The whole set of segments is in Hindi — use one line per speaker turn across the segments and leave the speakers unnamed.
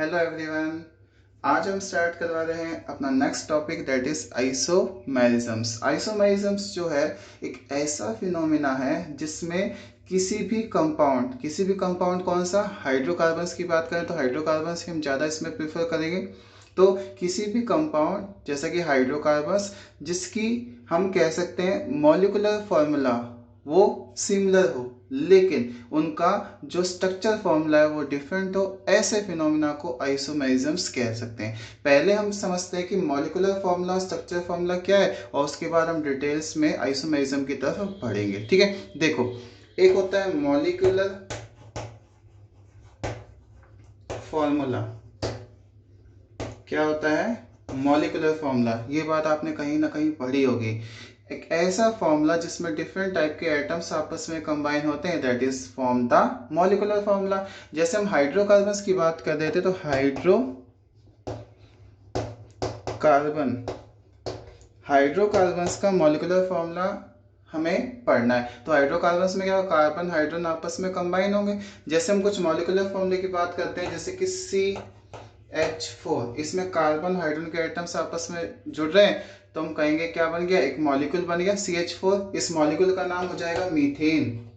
Hello everyone. आज हम स्टार्ट करवा रहे हैं अपना नेक्स्ट टॉपिक दैट इज आइसोमेरिज्म्स। आइसोमेरिज्म्स जो है एक ऐसा फिनोमिना है जिसमें किसी भी कंपाउंड कौन सा, हाइड्रोकार्बन्स की बात करें तो हाइड्रोकार्बन्स की हम ज़्यादा इसमें प्रेफर करेंगे। तो किसी भी कंपाउंड जैसा कि हाइड्रोकार्बन्स जिसकी हम कह सकते हैं मॉलिक्यूलर फॉर्मूला वो सिमिलर हो लेकिन उनका जो स्ट्रक्चर फॉर्मूला है वो डिफरेंट हो, ऐसे फिनोमिना को आइसोमेरिज्म्स कह सकते हैं। पहले हम समझते हैं कि मॉलिक्यूलर फॉर्मूला स्ट्रक्चर फॉर्मूला क्या है और उसके बाद हम डिटेल्स में आइसोमेरिज्म की तरफ पढ़ेंगे। ठीक है, देखो एक होता है मॉलिक्यूलर फॉर्मूला। क्या होता है मॉलिक्यूलर फॉर्मूला? ये बात आपने कहीं ना कहीं पढ़ी होगी। एक ऐसा फॉर्मूला जिसमें डिफरेंट टाइप के एटम्स आपस में कंबाइन होते हैं, that is form the molecular formula. जैसे हम हाइड्रोकार्बन्स की बात कर रहे थे तो हाइड्रोकार्बन्स का मॉलिक्यूलर फॉर्मूला हमें पढ़ना है। तो हाइड्रोकार्बन्स में क्या होगा, कार्बन हाइड्रोजन आपस में कंबाइन होंगे। जैसे हम कुछ मॉलिक्यूलर फॉर्मूले की बात करते हैं जैसे कि CH4, इसमें कार्बन हाइड्रोजन के एटम्स आपस में जुड़ रहे हैं तो हम कहेंगे क्या बन गया, एक मॉलिक्यूल बन गया CH4। इस मॉलिक्यूल का नाम हो जाएगा मीथेन।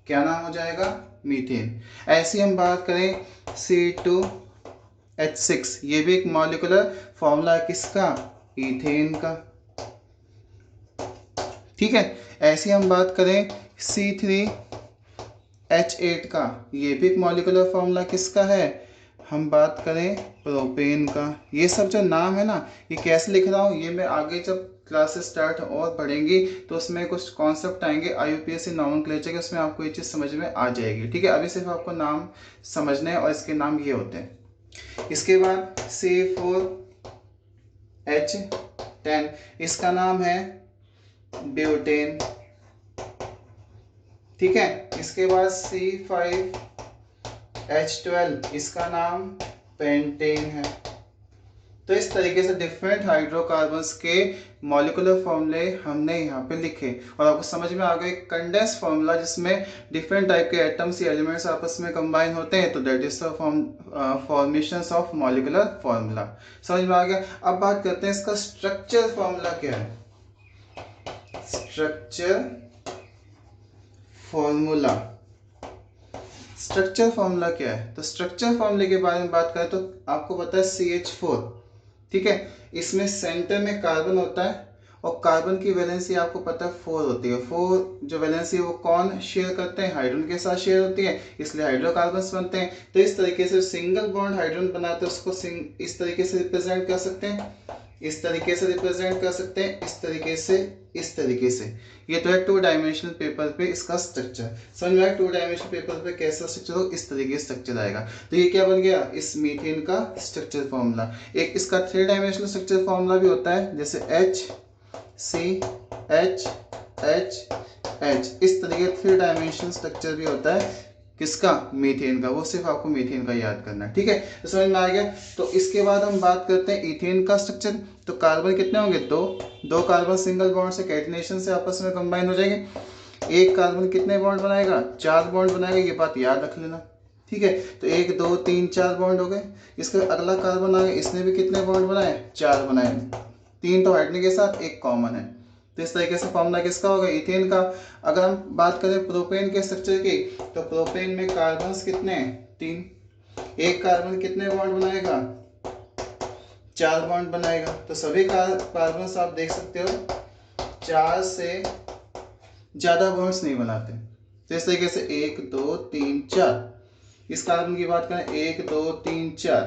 क्या नाम हो जाएगा, मीथेन। ऐसी हम बात करें C2H6, ये भी एक मॉलिक्यूलर फॉर्मूला है किसका, इथेन का। ठीक है, ऐसी हम बात करें C3H8 का, ये भी एक मॉलिक्यूलर फॉर्मूला किसका है, हम बात करें प्रोपेन का। ये सब जो नाम है ना, ये कैसे लिख रहा हूँ ये मैं आगे जब क्लासेस स्टार्ट और बढ़ेंगी तो उसमें कुछ कॉन्सेप्ट आएंगे IUPAC नॉमेनक्लेचर के, उसमें आपको ये चीज़ समझ में आ जाएगी। ठीक है, अभी सिर्फ आपको नाम समझने हैं और इसके नाम ये होते हैं। इसके बाद C4H10, इसका नाम है ब्यूटेन। ठीक है, इसके बाद C5H12, इसका नाम पेंटेन है। तो इस तरीके से डिफरेंट हाइड्रोकार्बन्स के मॉलिक्यूलर फॉर्मूले हमने यहाँ पे लिखे और आपको समझ में आ गया एक कंडेंस फॉर्मूला जिसमें डिफरेंट टाइप के एटम्स या एलिमेंट्स आपस में कंबाइन होते हैं, तो that is the formations of molecular formula. समझ में आ गया। अब बात करते हैं इसका स्ट्रक्चर फॉर्मूला क्या है। स्ट्रक्चर फॉर्मूला क्या है, तो स्ट्रक्चर फॉर्मूले के बारे में बात करें तो आपको पता है CH4। ठीक है, इसमें सेंटर में कार्बन होता है और कार्बन की वैलेंसी आपको पता है 4 होती है। 4 जो वैलेंसी है वो कौन शेयर करते हैं, हाइड्रोजन के साथ शेयर होती है, इसलिए हाइड्रोकार्बन्स बनते हैं। तो इस तरीके से सिंगल बॉन्ड हाइड्रोजन बनाते हैं उसको इस तरीके से रिप्रेजेंट कर सकते हैं, इस तरीके से रिप्रेजेंट कर सकते हैं, इस तरीके से, इस तरीके से। ये तो है 2 डायमेंशनल पेपर पे इसका स्ट्रक्चर। समझ में आया 2 डायमेंशनल पेपर पे कैसा स्ट्रक्चर हो, इस तरीके से स्ट्रक्चर आएगा। तो ये क्या बन गया, इस मीथेन का स्ट्रक्चर फॉर्मूला। एक इसका 3 डायमेंशनल स्ट्रक्चर फॉर्मूला भी होता है जैसे HCHHH, इस तरीके 3 डायमेंशनल स्ट्रक्चर भी होता है किसका, मीथेन का। वो सिर्फ आपको मीथेन का याद करना है। ठीक है, तो समझ में आ गया। तो इसके बाद हम बात करते हैं इथेन का स्ट्रक्चर। तो कार्बन कितने होंगे, दो कार्बन सिंगल बॉन्ड से कैटिनेशन से आपस में कंबाइन हो जाएंगे। एक कार्बन कितने बॉन्ड बनाएगा, 4 बॉन्ड बनाएगा, ये बात याद रख लेना। ठीक है, तो 1 2 3 4 बॉन्ड हो गए। इसका अगला कार्बन आ गया, इसने भी कितने बॉन्ड बनाए, 4 बनाए। 3 तो हाइड्रोजन के साथ, 1 कॉमन है। तो इस तरीके से फॉर्मूला किसका होगा, इथेन का। अगर हम बात करें प्रोपेन के स्ट्रक्चर की तो प्रोपेन में कार्बन्स कितने हैं, 3। एक कार्बन कितने बॉन्ड बनाएगा, 4 बॉन्ड बनाएगा। तो सभी कार्बन्स आप देख सकते हो 4 से ज्यादा बॉन्ड्स नहीं बनाते। तो इस तरीके से 1 2 3 4। इस कार्बन की बात करें 1 2 3 4,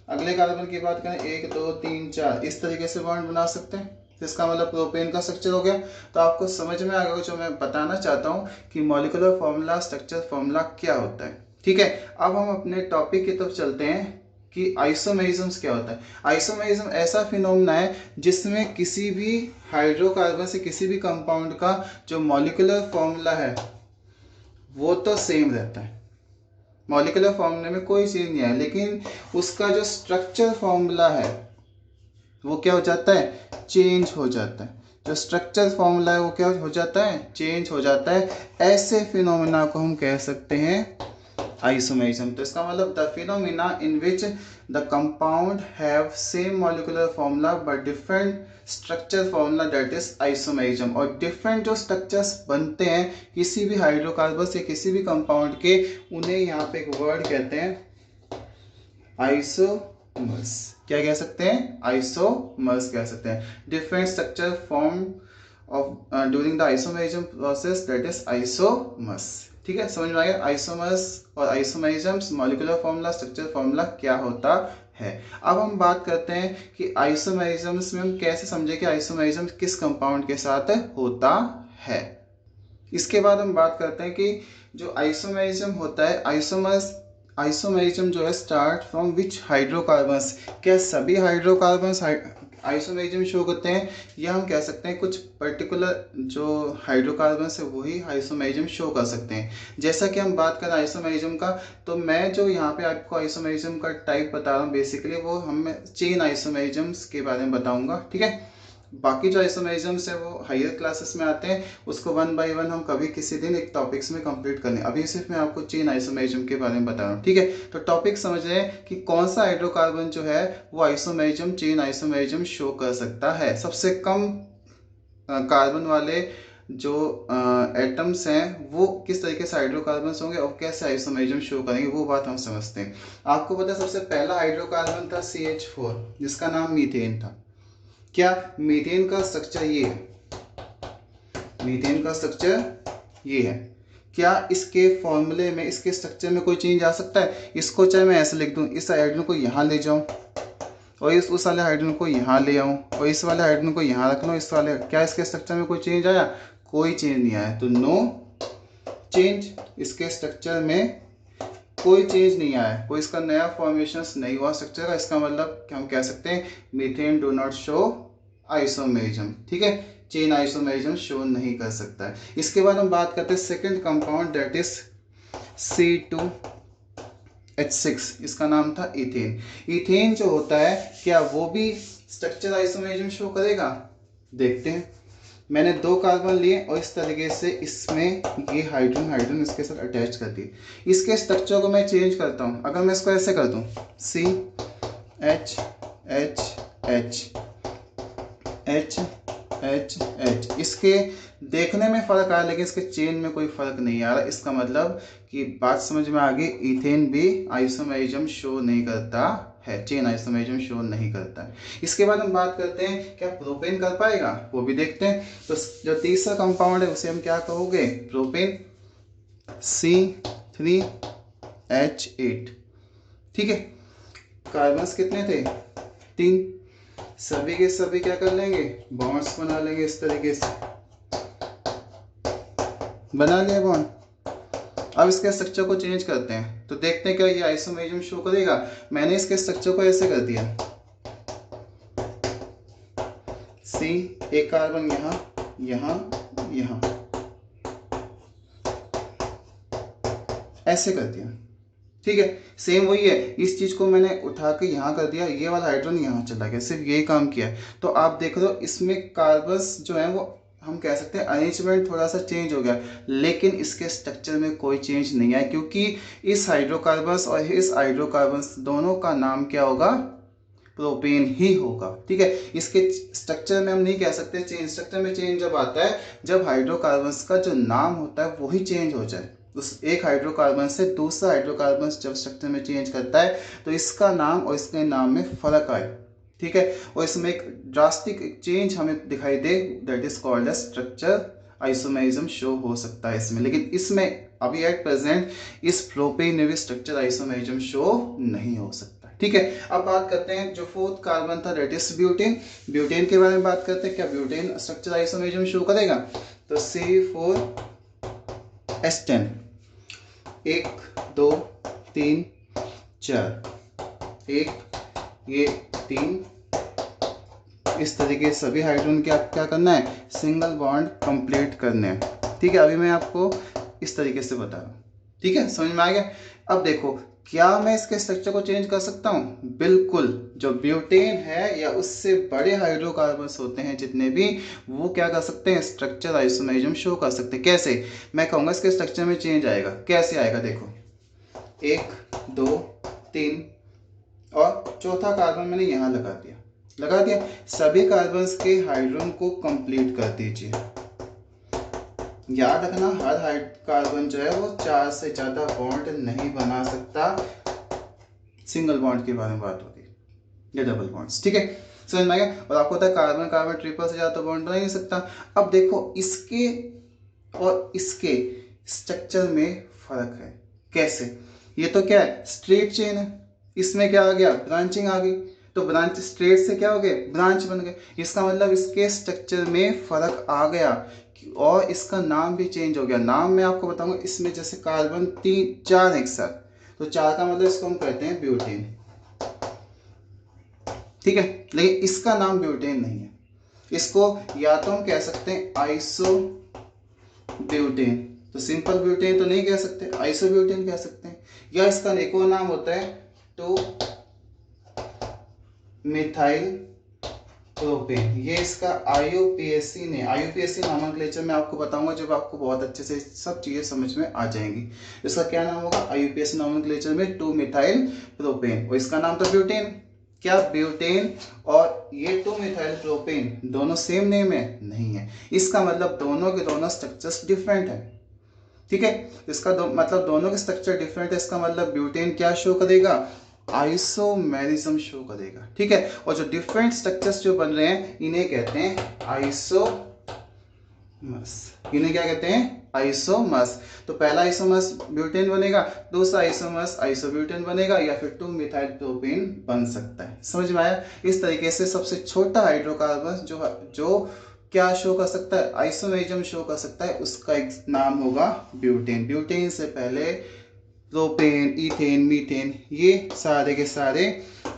अगले कार्बन की बात करें 1 2 3 4, इस तरीके से बॉन्ड बना सकते हैं। तो इसका मतलब प्रोपेन का स्ट्रक्चर हो गया। तो आपको समझ में आ गया जो मैं बताना चाहता हूँ कि मॉलिक्यूलर फॉर्मूला, स्ट्रक्चर फॉर्मूला क्या होता है। ठीक है, अब हम अपने टॉपिक की तरफ चलते हैं कि आइसोमेरिज्म्स क्या होता है। आइसोमेरिज्म ऐसा फिनोमेना है जिसमें किसी भी हाइड्रोकार्बन से किसी भी कंपाउंड का जो मॉलिक्यूलर फॉर्मूला है वो तो सेम रहता है, मॉलिक्यूलर फॉर्मूले में कोई चेंज नहीं है, लेकिन उसका जो स्ट्रक्चर फॉर्मूला है वो क्या हो जाता है, चेंज हो जाता है। जो स्ट्रक्चर फॉर्मूला है वो क्या हो जाता है, चेंज हो जाता है। ऐसे फिनोमेना को हम कह सकते हैं आइसोमेरिज्म। तो इसका मतलब the phenomena in which the compound have same molecular formula but different structure formula, that is isomerism. और डिफरेंट जो स्ट्रक्चर्स बनते हैं किसी भी हाइड्रोकार्बन या किसी भी कंपाउंड के, उन्हें यहाँ पे एक वर्ड कहते हैं आइसोमर्स। क्या कह सकते हैं? आइसोमर्स कह सकते हैं। Different structure form of during the isomerism process, that is isomers. ठीक है, समझ में आ गया? आइसोमर्स और isomerism, molecular formula, structure formula क्या होता है। अब हम बात करते हैं कि आइसोमेरिज्म्स में हम कैसे समझे कि आइसोमेरिज्म किस कंपाउंड के साथ होता है। इसके बाद हम बात करते हैं कि जो आइसोमेरिज्म होता है, आइसोमेरिज्म जो है स्टार्ट फ्रॉम विच हाइड्रोकार्बन्स। क्या सभी हाइड्रोकार्बन्स आइसोमेरिज्म शो करते हैं, या हम कह सकते हैं कुछ पर्टिकुलर जो हाइड्रोकार्बन्स है वही आइसोमेरिज्म शो कर सकते हैं। जैसा कि हम बात करें आइसोमेरिज्म का, तो मैं जो यहाँ पे आपको आइसोमेरिज्म का टाइप बता रहा हूँ बेसिकली, वो हम चेन आइसोमेरिज्म्स के बारे में बताऊंगा। ठीक है, बाकी जो आइसोमेरिज्म्स है वो हायर क्लासेस में आते हैं, उसको 1 बाय 1 हम कभी किसी दिन एक टॉपिक्स में कंप्लीट करें। अभी सिर्फ मैं आपको चेन आइसोमेरिज्म के बारे में बता रहा हूँ। ठीक है, तो टॉपिक समझ रहे हैं कि कौन सा हाइड्रोकार्बन जो है वो आइसोमेरिज्म, चेन आइसोमेरिज्म शो कर सकता है। सबसे कम कार्बन वाले जो एटम्स हैं वो किस तरीके से हाइड्रोकार्बन्स होंगे और कैसे आइसोमेरिज्म शो करेंगे, वो बात हम समझते हैं। आपको पता है सबसे पहला हाइड्रोकार्बन था CH4, जिसका नाम मीथेन था। क्या मीथेन का स्ट्रक्चर ये है? मीथेन का स्ट्रक्चर ये है। क्या इसके फॉर्मूले में, इसके स्ट्रक्चर में कोई चेंज आ सकता है? इसको चाहे मैं ऐसे लिख दूं, इस हाइड्रोजन को यहाँ ले जाऊं और उस वाले हाइड्रोजन को यहाँ ले आऊं और इस वाले हाइड्रोजन को यहाँ रख लूं, इस वाले, क्या इसके स्ट्रक्चर में कोई चेंज आया? कोई चेंज नहीं आया। तो नो चेंज, इसके स्ट्रक्चर में कोई चेंज नहीं आया, कोई इसका नया फॉर्मेशन नहीं हुआ स्ट्रक्चर का। इसका मतलब हम कह सकते हैं methane do not show isomerism. ठीक है, चेन आइसोमेरिज्म शो नहीं कर सकता है। इसके बाद हम बात करते हैं second compound, that is C2H6। इसका नाम था इथेन। इथेन जो होता है, क्या वो भी स्ट्रक्चर आइसोमेरिज्म शो करेगा? देखते हैं। मैंने 2 कार्बन लिए और इस तरीके से इसमें ये हाइड्रोजन इसके साथ अटैच कर दिए। इसके स्ट्रक्चर को मैं चेंज करता हूँ। अगर मैं इसको ऐसे कर दूँ, CHHHHH, इसके देखने में फ़र्क आया लेकिन इसके चेन में कोई फ़र्क नहीं आ रहा। इसका मतलब कि बात समझ में आ गई, इथेन भी आइसोमेरिज्म शो नहीं करता है, चेन आइसोमेरिज्म शो नहीं करता है। इसके बाद हम बात करते हैं क्या प्रोपेन कर पाएगा, वो भी देखते हैं। तो जो तीसरा कंपाउंड है उसे हम क्या कहोगे? Propane, C3H8। ठीक है, कार्बन्स कितने थे? 3। सभी के सभी क्या कर लेंगे? बॉन्ड्स बना लेंगे। इस तरीके से बना लिया बॉन्ड। अब इसके स्ट्रक्चर को चेंज करते हैं तो देखते हैं क्या ये आइसोमेरिज्म शो करेगा। मैंने इसके स्ट्रक्चर को ऐसे कर दिया, C, एक कार्बन यहाँ यहाँ यहाँ, ऐसे कर दिया। ठीक है, सेम वही है। इस चीज को मैंने उठा के यहाँ कर दिया, ये वाला हाइड्रोजन यहाँ चला गया, सिर्फ यही काम किया। तो आप देख रहे हो इसमें कार्बन्स जो है वो हम कह सकते हैं अरेंजमेंट थोड़ा सा चेंज हो गया, लेकिन इसके स्ट्रक्चर में कोई चेंज नहीं आया, क्योंकि इस हाइड्रोकार्बन्स और इस हाइड्रोकार्बन्स दोनों का नाम क्या होगा? प्रोपेन ही होगा। ठीक है, इसके स्ट्रक्चर में हम नहीं कह सकते चेंज। स्ट्रक्चर में चेंज जब आता है जब हाइड्रोकार्बन्स का जो नाम होता है वही चेंज हो जाए। उस एक हाइड्रोकार्बन से दूसरा हाइड्रोकार्बन जब स्ट्रक्चर में चेंज करता है तो इसका नाम और इसके नाम में फर्क आए। ठीक है, और इसमें एक ड्रास्टिक चेंज हमें दिखाई दे, that is called edge structure isomerism show हो सकता है इसमें। लेकिन इसमें अभी एट प्रेजेंट इस प्रोपेन में भी स्ट्रक्चर आइसोमेरिज्म शो नहीं हो सकता। ठीक है, अब बात करते हैं जो फोर्थ कार्बन था, दैट इज ब्यूटेन। ब्यूटेन के बारे में बात करते हैं, क्या ब्यूटेन स्ट्रक्चर आइसोमेरिज्म शो करेगा? तो C4H10, 1 2 3 4, 1 ये 3, इस तरीके सभी हाइड्रोजन के आप क्या करना है? सिंगल बॉन्ड कंप्लीट करने हैं। ठीक है, अभी मैं आपको इस तरीके से बता रहा हूँ। ठीक है, समझ में आ गया? अब देखो, क्या मैं इसके स्ट्रक्चर को चेंज कर सकता हूँ? बिल्कुल। जो ब्यूटेन है या उससे बड़े हाइड्रोकार्बन्स होते हैं जितने भी, वो क्या कर सकते हैं? स्ट्रक्चर आइसोमेरिज्म शो कर सकते हैं। कैसे? मैं कहूँगा इसके स्ट्रक्चर में चेंज आएगा। कैसे आएगा? देखो, 1 2 3 और चौथा कार्बन मैंने यहाँ लगा दिया। सभी कार्बन्स के हाइड्रोजन को कंप्लीट कर दीजिए। याद रखना हर कार्बन जो है वो 4 से ज्यादा बॉन्ड नहीं बना सकता। सिंगल बॉन्ड के बारे में बात होती है या डबल बॉन्ड्स, ठीक है, समझ में आ गया। और आपको पता है कार्बन कार्बन ट्रिपल से ज्यादा बॉन्ड बना ही नहीं सकता। अब देखो इसके और इसके स्ट्रक्चर में फर्क है। कैसे? ये तो क्या है, स्ट्रेट चेन है, इसमें क्या आ गया, ब्रांचिंग आ गई। तो ब्रांच स्ट्रेट से क्या हो गए, ब्रांच बन गए। इसका मतलब इसके स्ट्रक्चर में फर्क आ गया और इसका नाम भी चेंज हो गया। नाम मैं आपको बताऊंगा। इसमें जैसे कार्बन 4 एक साथ, तो 4 का मतलब इसको हम कहते हैं ब्यूटेन, ठीक है। लेकिन इसका नाम ब्यूटेन नहीं है। इसको या तो हम कह सकते हैं आइसो ब्यूटेन, तो सिंपल ब्यूटेन तो नहीं कह सकते, आइसो ब्यूटेन कह सकते हैं। या इसका एक और नाम होता है टू मिथाइल प्रोपेन। ये इसका आईयूपीएसी ने, आईयूपीएसी नोमेनक्लेचर में आपको बताऊंगा जब आपको बहुत अच्छे से सब चीजें समझ में आ जाएंगी। इसका क्या नाम होगा, आईयूपीएसी नोमेनक्लेचर में 2 मिथाइल प्रोपेन, और इसका नाम तो ब्यूटेन। क्या ब्यूटेन और ये 2 मिथाइल प्रोपेन दोनों सेम नेम है? नहीं है। इसका मतलब दोनों के दोनों स्ट्रक्चर्स डिफरेंट है, ठीक है। इसका मतलब दोनों के स्ट्रक्चर डिफरेंट है। इसका मतलब ब्यूटेन क्या शो करेगा, आइसोमेरिज्म शो करेगा, ठीक है। और जो डिफरेंट स्ट्रक्चर्स जो बन रहे हैं इन्हें कहते हैं आइसोमर्स। इन्हें क्या कहते हैं, आइसोमर्स। तो पहला आइसोमर्स ब्यूटेन बनेगा, दूसरा आइसोमर्स आइसोब्यूटेन बनेगा, या फिर 2 मिथाइल प्रोपेन बन सकता है। समझ में आया? इस तरीके से सबसे छोटा हाइड्रोकार्बन जो क्या शो कर सकता है, आइसोमेरिज्म शो कर सकता है, उसका एक नाम होगा ब्यूटेन। ब्यूटेन से पहले प्रोपेन, इथेन, मीथेन, ये सारे के सारे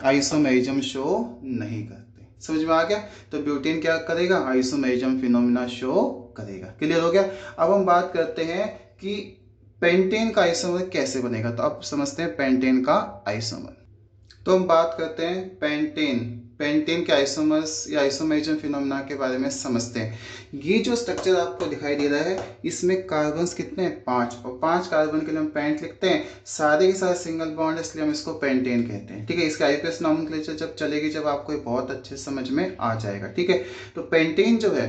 आइसोमेरिज्म शो नहीं करते। समझ में आ गया? तो ब्यूटेन क्या करेगा, आइसोमेरिज्म फिनोमिना शो करेगा। क्लियर हो गया? अब हम बात करते हैं कि पेंटेन का आइसोमर कैसे बनेगा। तो अब समझते हैं पेंटेन का आइसोमर। तो हम बात करते हैं पेंटेन के आइसोमर्स या आइसोमेरिज्म फिनोमेना के बारे में समझते हैं। ये जो स्ट्रक्चर आपको दिखाई दे रहा है इसमें कार्बन्स कितने हैं, 5, और 5 कार्बन के लिए हम पेंट लिखते हैं। सारे के सारे सिंगल बॉन्ड, इसलिए हम इसको पेंटेन कहते हैं, ठीक है। इसके आईयूपीएसी नोमेनक्लेचर जब चलेगी, जब आपको बहुत अच्छे समझ में आ जाएगा, ठीक है। तो पेंटेन जो है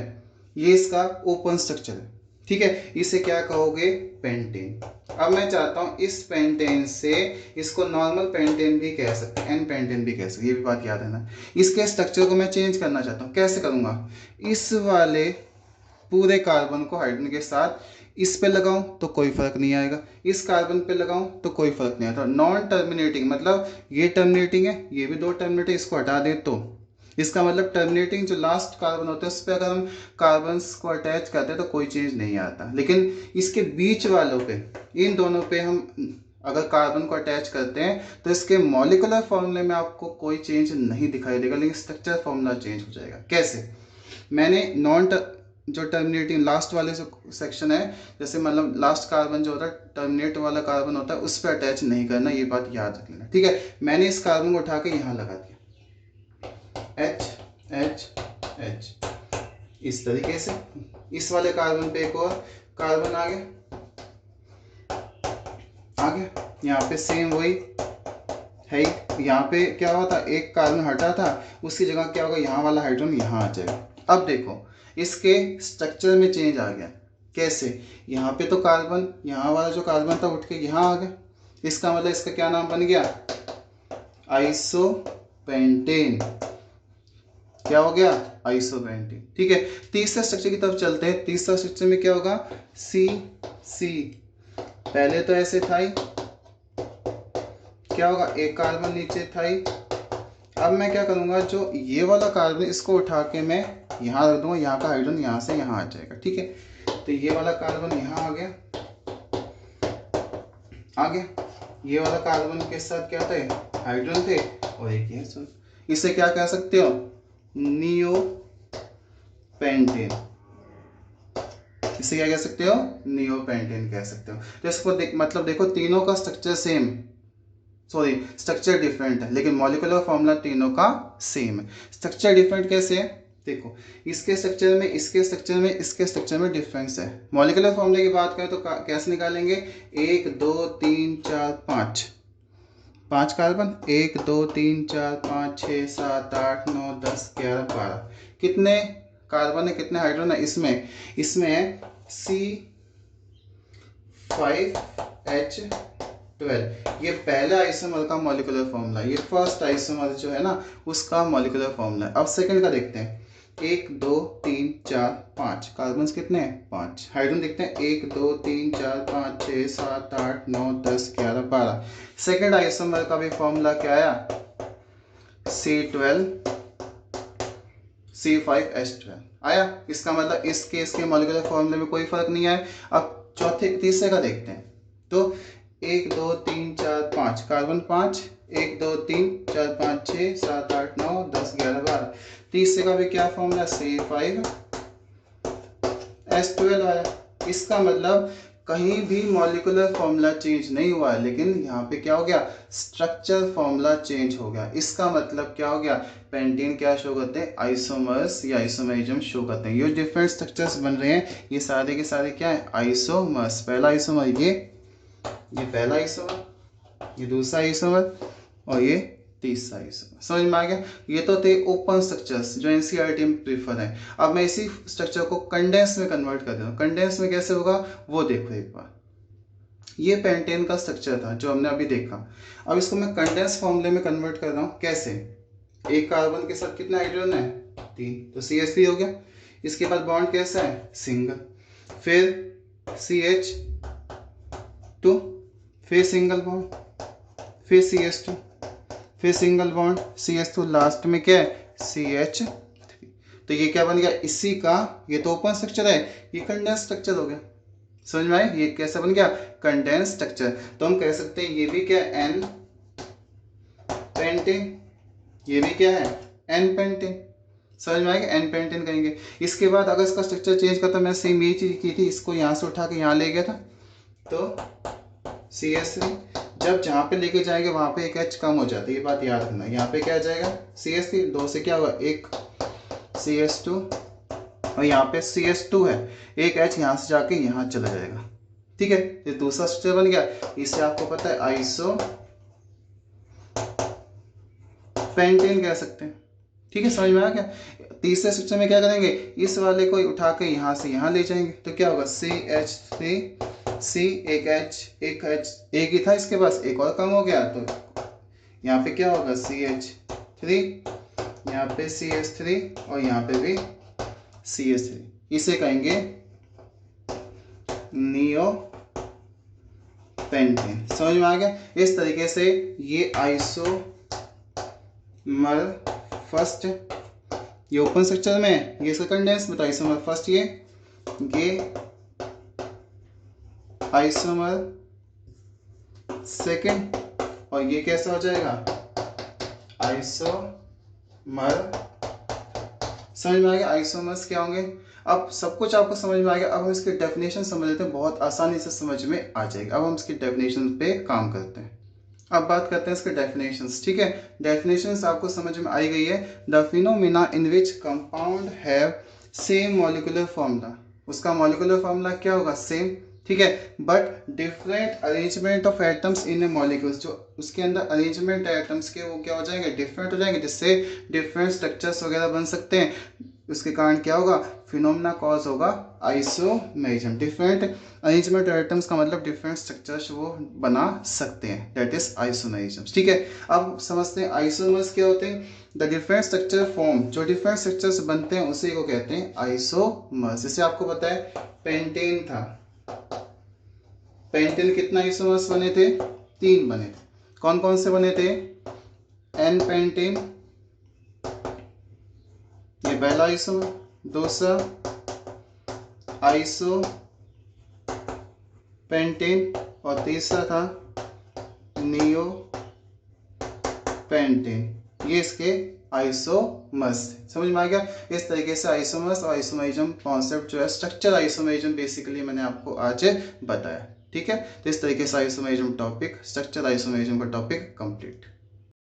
ये इसका ओपन स्ट्रक्चर है, ठीक है। इसे क्या कहोगे, पेंटेन। अब मैं चाहता हूं इस पेंटेन से इसको नॉर्मल पेंटेन भी कह सकते हैं, एन पेंटेन भी कह सकते हैं, ये भी बात याद है ना। इसके स्ट्रक्चर को मैं चेंज करना चाहता हूं, कैसे करूंगा, इस वाले पूरे कार्बन को हाइड्रोजन के साथ इस पे लगाऊं तो कोई फर्क नहीं आएगा, इस कार्बन पे लगाऊं तो कोई फर्क नहीं आता। नॉन टर्मिनेटिंग मतलब ये टर्मिनेटिंग है, ये भी 2 टर्मिनेटिंग, इसको हटा दें तो इसका मतलब टर्मिनेटिंग जो लास्ट कार्बन होता है उस पर अगर हम कार्बन्स को अटैच करते हैं तो कोई चेंज नहीं आता। लेकिन इसके बीच वालों पे, इन दोनों पे हम अगर कार्बन को अटैच करते हैं तो इसके मॉलिक्यूलर फॉर्मूले में आपको कोई चेंज नहीं दिखाई देगा, लेकिन स्ट्रक्चर फॉर्मूला चेंज हो जाएगा। कैसे? मैंने जो टर्मिनेटिंग लास्ट वाले जो सेक्शन है, जैसे मतलब लास्ट कार्बन जो होता है टर्मिनेट वाला कार्बन होता है, उस पर अटैच नहीं करना, ये बात याद रख लेना, ठीक है। मैंने इस कार्बन को उठा के यहाँ लगा दिया, H H H, इस तरीके से। इस वाले कार्बन पे एक और कार्बन आ गया, यहाँ पे सेम वही है। यहाँ पे क्या हुआ था, एक कार्बन हटा था, उसकी जगह क्या होगा, यहाँ वाला हाइड्रोजन यहाँ आ जाएगा। अब देखो इसके स्ट्रक्चर में चेंज आ गया। कैसे? यहाँ पे तो कार्बन, यहाँ वाला जो कार्बन था उठ के यहाँ आ गया, इसका मतलब इसका क्या नाम बन गया, आइसोपेंटेन। क्या हो गया, आइसोपेंटेन, ठीक है। तीसरे स्ट्रक्चर की तरफ चलते हैं। तीसरा स्ट्रक्चर में क्या होगा, सी सी, पहले तो ऐसे था ही, क्या होगा, एक कार्बन नीचे था ही। अब मैं क्या करूंगा, जो ये वाला कार्बन इसको उठा के मैं यहाँ रख दूंगा, यहाँ का हाइड्रोजन यहाँ से यहाँ आ जाएगा, ठीक है। तो ये वाला कार्बन यहाँ आ गया, ये वाला कार्बन के साथ क्या थे, हाइड्रोजन थे, और एक ये सुन, इसे क्या कह सकते हो, नियो पेंटेन। इसे क्या कह सकते हो, नियो पेंटेन कह सकते हो। तो इसको मतलब देखो तीनों का structure same, sorry structure different है, लेकिन मॉलिक्यूलर फॉर्मूला तीनों का सेम है। स्ट्रक्चर डिफरेंट कैसे है, देखो इसके स्ट्रक्चर में, इसके स्ट्रक्चर में, इसके स्ट्रक्चर में डिफरेंस है। मॉलिक्यूलर फॉर्मूले की बात करें तो कैसे निकालेंगे, 1 2 3 4 5, 5 कार्बन, 1 2 3 4 5 6 7 8 9 10 11 12, कितने कार्बन है कितने हाइड्रोजन है इसमें, इसमें है C5H12। ये पहला आइसोमर का मॉलिक्यूलर फॉर्मूला, ये फर्स्ट आइसोमर जो है ना उसका मॉलिक्यूलर फॉर्मूला है। अब सेकंड का देखते हैं, 1 2 3 4 5, कार्बन कितने हैं 5, हाइड्रोजन देखते हैं 1 2 3 4 5 6 7 8 9 10 11 12। सेकंड आइसोमर का भी फॉर्मूला क्या आया, C12 C5H12 आया। इसका मतलब इसके मॉलिक्यूलर फॉर्मूले में कोई फर्क नहीं आया। अब तीसरे का देखते हैं, तो 1 2 3 4 5, कार्बन 5, 1 2 3 4 5 6 7 8 9 10 11 12। तीसरे का भी क्या फॉर्मूला, C5H12 आया। इसका मतलब कहीं भी मॉलिक्यूलर फॉर्मूला चेंज नहीं हुआ है, लेकिन यहाँ पे क्या हो गया, स्ट्रक्चर फॉर्मूला चेंज हो गया। इसका मतलब क्या हो गया, पेंटेन क्या शो करते हैं, आइसोमर्स या आइसोमरिज्म शो करते हैं। ये डिफरेंट स्ट्रक्चर्स बन रहे हैं, ये सारे के सारे क्या है, आइसोमर्स। पहला आइसोमर ये पहला आइसोमर, ये दूसरा आइसोमर और ये तीसरा आइसोमर। समझ में आ गया। ये तो थे ओपन स्ट्रक्चर्स जो एनसीईआरटी में प्रीफर है। अब मैं इसी स्ट्रक्चर को कंडेंस में कन्वर्ट कर देता हूँ। कंडेंस में कैसे होगा वो देखो एक बार। ये पेंटेन का स्ट्रक्चर था जो हमने अभी देखा। अब इसको मैं कंडेंस फॉर्मूले में कन्वर्ट कर रहा हूँ। कैसे, एक कार्बन के साथ कितना हाइड्रोजन है 3, तो CH3 हो गया। इसके बाद बॉन्ड कैसा है, सिंगल, फिर CH2, फिर सिंगल बॉन्ड, फिर CH2, फिर सिंगल बॉन्ड CH2, लास्ट में क्या है CH3। तो ये क्या बन गया, इसी का, ये तो ओपन स्ट्रक्चर है, ये कंडेंस स्ट्रक्चर हो गया। समझ में आए, ये कैसा बन गया, कंडेंस स्ट्रक्चर। तो हम कह सकते हैं ये भी क्या है, एन पेंटेन, ये भी क्या है एन पेंटेन। समझ में आएगा, एन पेंटेन कहेंगे। इसके बाद अगर इसका स्ट्रक्चर चेंज करता, मैं सेम ये चीज की थी, इसको यहाँ से उठा के यहाँ ले गया था, तो CH3, जब जहाँ पे लेके जाएंगे वहां पे एक H कम हो जाता है, ये बात याद रखना। यहाँ पे क्या आ जाएगा CH3, 2 से क्या होगा एक CH2, और यहाँ पे CH2 है, एक H यहाँ से जाके यहाँ चला जाएगा। ठीक है, ये दूसरा स्ट्रक्चर बन गया। इसे आपको पता है आइसो पेंटेन कह सकते हैं। ठीक है, समझ में आ गया। तीसरे स्ट्रक्चर में क्या करेंगे, इस वाले को उठा के यहाँ से यहाँ ले जाएंगे, तो क्या होगा CH3, C, एक H, एक ही था इसके पास, एक और कम हो गया, तो यहाँ पे क्या होगा CH3, यहाँ पे CH3 और यहाँ पे भी CH3। इसे कहेंगे नियो पेंटेन। समझ में आ गया। इस तरीके से ये आइसोमर फर्स्ट, ये ओपन स्ट्रक्चर में है, ये इसका कंडेंस में, तो आइसोमर फर्स्ट ये आइसोमर सेकंड, और ये कैसा हो जाएगा आइसोमर। समझ में आ गया आइसोमर्स क्या होंगे। अब सब कुछ आपको समझ में आ गया। अब हम इसकी डेफिनेशन समझ लेते हैं, बहुत आसानी से समझ में आ जाएगी। अब हम इसकी डेफिनेशन पे काम करते हैं। अब बात करते हैं इसके डेफिनेशंस। ठीक है, डेफिनेशंस आपको समझ में आई गई है। The phenomena in which compound have same molecular formula, उसका मॉलिक्यूलर फॉर्मूला क्या होगा सेम। ठीक है, but different arrangement of atoms in A molecules, जो उसके अंदर अरेंजमेंट एटम्स के वो क्या हो जाएंगे, डिफरेंट हो जाएंगे, जिससे डिफरेंट स्ट्रक्चर्स वगैरह बन सकते हैं। उसके कारण क्या होगा, फिनोमिना कॉज होगा आइसोमेरिज्म। डिफरेंट अरेंजमेंट एटम्स का मतलब डिफरेंट स्ट्रक्चर्स वो बना सकते हैं, दैट इज आइसोमेरिज्म। ठीक है, अब समझते हैं आइसोमर्स क्या होते हैं। द डिफरेंट स्ट्रक्चर फॉर्म, जो डिफरेंट स्ट्रक्चर्स बनते हैं उसी को कहते हैं आइसोमर्स। जैसे आपको पता है पेंटेन था, पेंटेन कितना आइसोमर्स बने थे, 3 बने थे। कौन कौन से बने थे, एन पेंटेन, ये पहला आइसोमर, दूसरा आइसो पेंटेन, और तीसरा था नियो पेंटेन। ये इसके आइसोमर्स। समझ में आ गया। इस तरीके से आइसोमर्स और आइसोमेरिज्म कॉन्सेप्ट जो है, स्ट्रक्चर आइसोमेरिज्म बेसिकली मैंने आपको आज बताया। ठीक है, तो इस तरीके से आइसोमेरिज्म टॉपिक, स्ट्रक्चर आइसोमेरिज्म का टॉपिक कंप्लीट।